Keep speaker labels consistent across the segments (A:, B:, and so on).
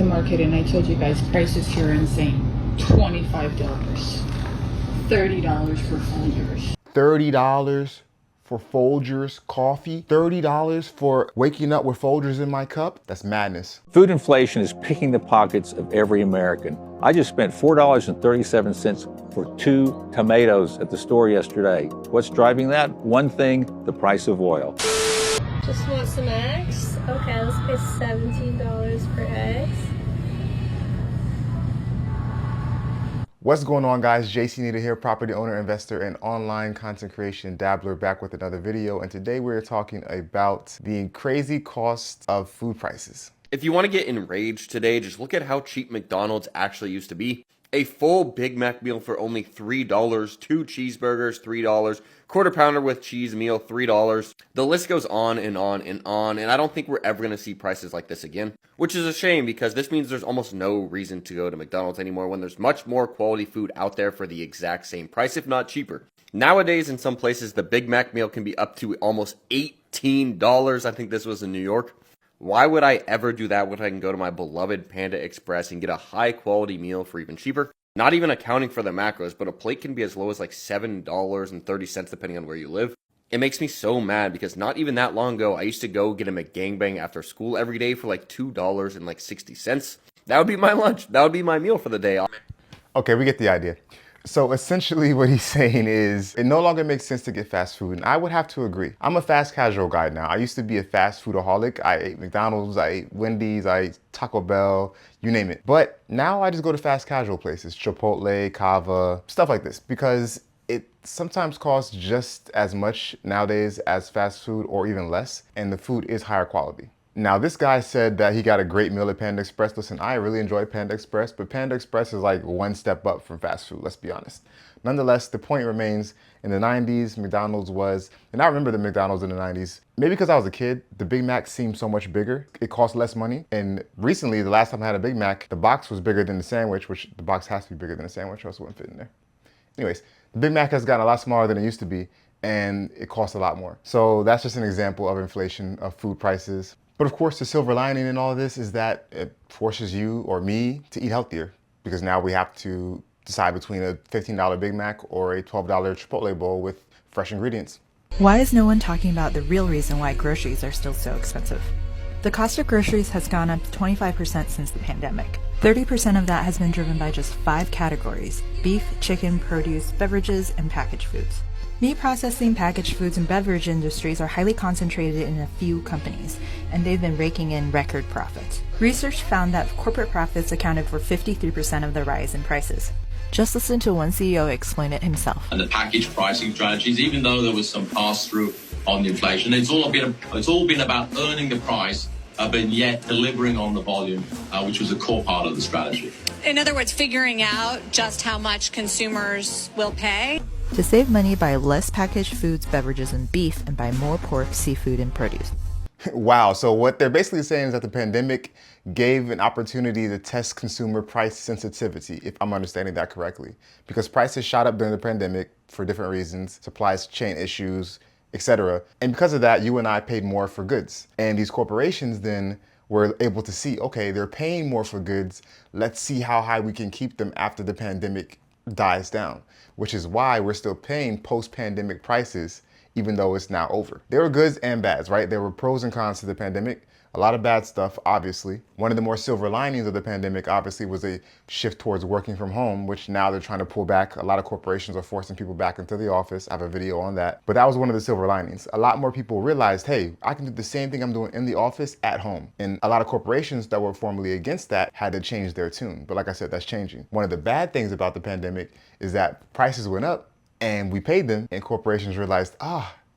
A: the market and I told you guys prices here are insane. $25, $30 for Folgers.
B: $30 for Folgers coffee? $30 for waking up with Folgers in my cup? That's madness.
C: Food inflation is picking the pockets of every American. I just spent $4.37 for 2 tomatoes at the store yesterday. What's driving that? One thing, the price of oil.
D: Just want some eggs? Okay, let's pay $17 for eggs.
B: What's going on, guys? JC Nita here, property owner, investor, and online content creation dabbler, back with another video. And today we're talking about the crazy cost of food prices.
E: If you want to get enraged today, just look at how cheap McDonald's actually used to be. A full Big Mac meal for only $3, 2 cheeseburgers, $3, quarter pounder with cheese meal, $3. The list goes on and on and on, and I don't think we're ever going to see prices like this again, which is a shame because this means there's almost no reason to go to McDonald's anymore when there's much more quality food out there for the exact same price, if not cheaper. Nowadays, in some places, the Big Mac meal can be up to almost $18. I think this was in New York. Why would I ever do that when I can go to my beloved Panda Express and get a high quality meal for even cheaper? Not even accounting for the macros, but a plate can be as low as like $7.30 depending on where you live. It makes me so mad because not even that long ago, I used to go get a McGangbang after school every day for like $2.60. That would be my lunch. That would be my meal for the day.
B: Okay, we get the idea. So essentially what he's saying is it no longer makes sense to get fast food, and I would have to agree. I'm a fast casual guy now. I used to be a fast foodaholic. I ate McDonald's, I ate Wendy's, I ate Taco Bell, you name it. But now I just go to fast casual places, Chipotle, Cava, stuff like this, because it sometimes costs just as much nowadays as fast food or even less, and the food is higher quality. Now, this guy said that he got a great meal at Panda Express. Listen, I really enjoy Panda Express, but Panda Express is like one step up from fast food, let's be honest. Nonetheless, the point remains, in the 90s, McDonald's was, and I remember the McDonald's in the 90s, maybe because I was a kid, the Big Mac seemed so much bigger. It cost less money. And recently, the last time I had a Big Mac, the box was bigger than the sandwich, which the box has to be bigger than the sandwich, or else it wouldn't fit in there. Anyways, the Big Mac has gotten a lot smaller than it used to be, and it costs a lot more. So that's just an example of inflation of food prices. But of course, the silver lining in all of this is that it forces you or me to eat healthier, because now we have to decide between a $15 Big Mac or a $12 Chipotle bowl with fresh ingredients.
F: Why is no one talking about the real reason why groceries are still so expensive? The cost of groceries has gone up 25% since the pandemic. 30% of that has been driven by just 5 categories: beef, chicken, produce, beverages, and packaged foods. Meat processing, packaged foods, and beverage industries are highly concentrated in a few companies, and they've been raking in record profits. Research found that corporate profits accounted for 53% of the rise in prices. Just listen to one CEO explain it himself.
G: And the package pricing strategies, even though there was some pass-through on the inflation, it's all been about earning the price, but yet delivering on the volume, which was a core part of the strategy.
H: In other words, figuring out just how much consumers will pay.
F: To save money, buy less packaged foods, beverages, and beef, and buy more pork, seafood, and produce.
B: Wow, so what they're basically saying is that the pandemic gave an opportunity to test consumer price sensitivity, if I'm understanding that correctly. Because prices shot up during the pandemic for different reasons, supply chain issues, etc. And because of that, you and I paid more for goods. And these corporations then were able to see, okay, they're paying more for goods. Let's see how high we can keep them after the pandemic dies down, which is why we're still paying post-pandemic prices, even though it's now over. There were goods and bads, right? There were pros and cons to the pandemic. A lot of bad stuff, obviously. One of the more silver linings of the pandemic, obviously, was a shift towards working from home, which now they're trying to pull back. A lot of corporations are forcing people back into the office. I have a video on that. But that was one of the silver linings. A lot more people realized, hey, I can do the same thing I'm doing in the office at home. And a lot of corporations that were formerly against that had to change their tune. But like I said, that's changing. One of the bad things about the pandemic is that prices went up and we paid them, and corporations realized,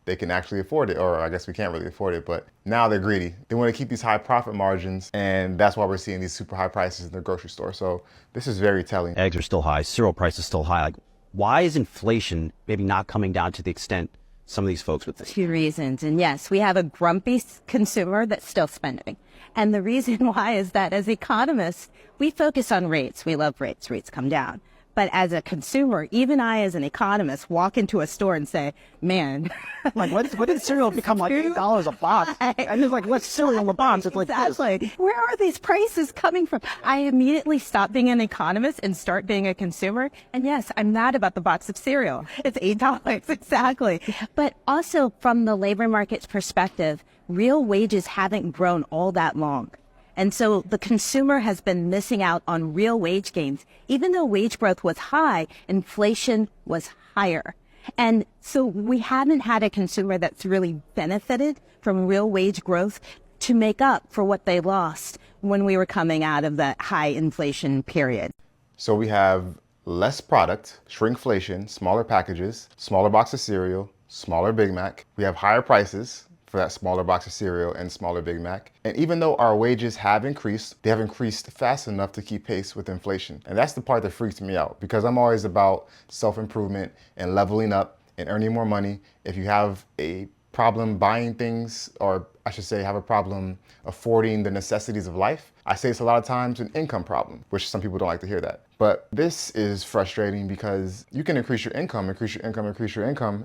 B: they can actually afford it, or I guess we can't really afford it, but now they're greedy. They want to keep these high profit margins, and that's why we're seeing these super high prices in the grocery store. So this is very telling.
I: Eggs are still high, cereal prices still high. Like, why is inflation maybe not coming down to the extent some of these folks would think?
J: 2 reasons, and yes, we have a grumpy consumer that's still spending. And the reason why is that as economists, we focus on rates. We love rates. Rates come down. But as a consumer, even I as an economist walk into a store and say, man,
K: like what did cereal become like $8 a box? And it's like, what's cereal in a box? It's like
J: exactly. Where are these prices coming from? I immediately stop being an economist and start being a consumer. And yes, I'm mad about the box of cereal. It's $8, exactly. But also from the labor market's perspective, real wages haven't grown all that long. And so the consumer has been missing out on real wage gains. Even though wage growth was high, inflation was higher. And so we haven't had a consumer that's really benefited from real wage growth to make up for what they lost when we were coming out of that high inflation period.
B: So we have less product, shrinkflation, smaller packages, smaller box of cereal, smaller Big Mac. We have higher prices for that smaller box of cereal and smaller Big Mac. And even though our wages have increased, they have increased fast enough to keep pace with inflation. And that's the part that freaks me out, because I'm always about self-improvement and leveling up and earning more money. If you have a problem buying things, or I should say have a problem affording the necessities of life, I say it's a lot of times an income problem, which some people don't like to hear that. But this is frustrating because you can increase your income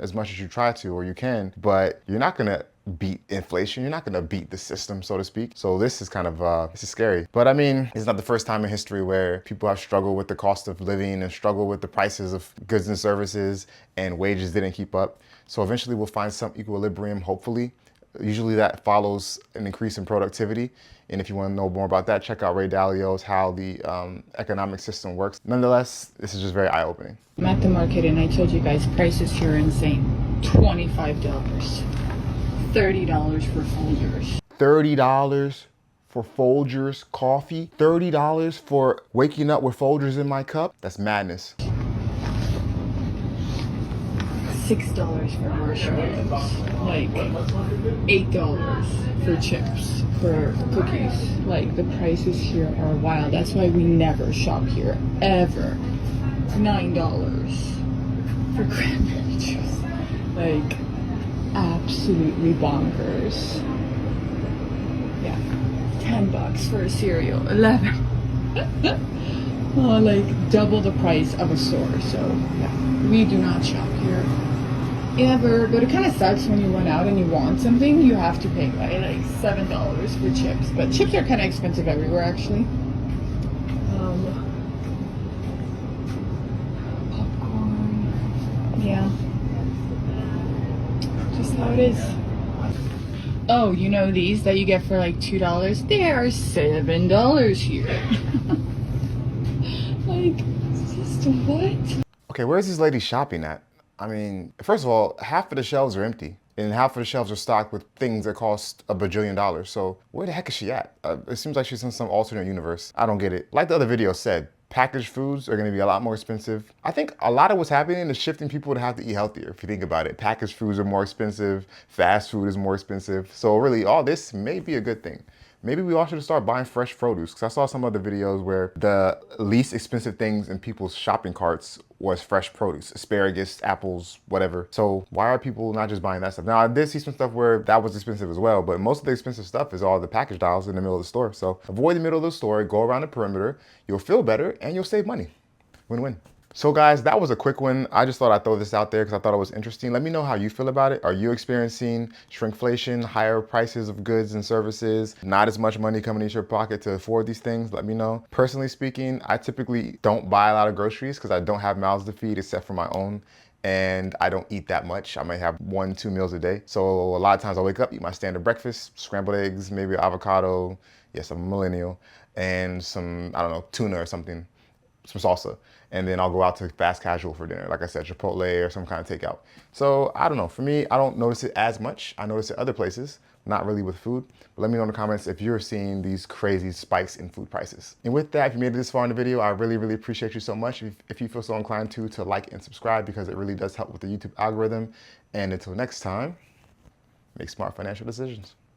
B: as much as you try to, or you can, but you're not gonna beat inflation. You're not gonna beat the system, so to speak. So this is kind of, this is scary. But I mean, it's not the first time in history where people have struggled with the cost of living and struggled with the prices of goods and services, and wages didn't keep up. So eventually we'll find some equilibrium, hopefully. Usually that follows an increase in productivity. And if you want to know more about that, check out Ray Dalio's How the Economic System Works. Nonetheless, this is just very eye-opening.
A: I'm at the market and I told you guys prices here are insane. $25, $30 for Folgers.
B: $30 for Folgers coffee? $30 for waking up with Folgers in my cup? That's madness.
A: $6 for groceries, like $8 for chips, for cookies. Like, the prices here are wild. That's why we never shop here, ever. $9 for cranberry juice. Like, absolutely bonkers. Yeah, $10 for a cereal, 11. Oh, like double the price of a store. So yeah, we do not shop here ever. But it kind of sucks when you run out and you want something, you have to pay like $7 for chips. But chips are kind of expensive everywhere, actually. Popcorn. Yeah. Just how it is. Oh, you know these that you get for like $2? They are $7 here. Like, just what?
B: Okay, where's this lady shopping at? I mean, first of all, half of the shelves are empty, and half of the shelves are stocked with things that cost $1 bajillion. So where the heck is she at? It seems like she's in some alternate universe. I don't get it. Like the other video said, packaged foods are gonna be a lot more expensive. I think a lot of what's happening is shifting people to have to eat healthier, if you think about it. Packaged foods are more expensive, fast food is more expensive. So really, all this may be a good thing. Maybe we all should start buying fresh produce, because I saw some other videos where the least expensive things in people's shopping carts was fresh produce, asparagus, apples, whatever. So why are people not just buying that stuff? Now, I did see some stuff where that was expensive as well, but most of the expensive stuff is all the packaged aisles in the middle of the store. So avoid the middle of the store, go around the perimeter, you'll feel better and you'll save money. Win-win. So guys, that was a quick one. I just thought I'd throw this out there because I thought it was interesting. Let me know how you feel about it. Are you experiencing shrinkflation, higher prices of goods and services, not as much money coming into your pocket to afford these things? Let me know. Personally speaking, I typically don't buy a lot of groceries because I don't have mouths to feed except for my own. And I don't eat that much. I might have 1-2 meals a day. So a lot of times I wake up, eat my standard breakfast, scrambled eggs, maybe avocado. Yes, I'm a millennial. And some, I don't know, tuna or something, some salsa. And then I'll go out to fast casual for dinner. Like I said, Chipotle or some kind of takeout. So I don't know, for me, I don't notice it as much. I notice it other places, not really with food. But let me know in the comments if you're seeing these crazy spikes in food prices. And with that, if you made it this far in the video, I really, really appreciate you so much. If you feel so inclined to like and subscribe, because it really does help with the YouTube algorithm. And until next time, make smart financial decisions.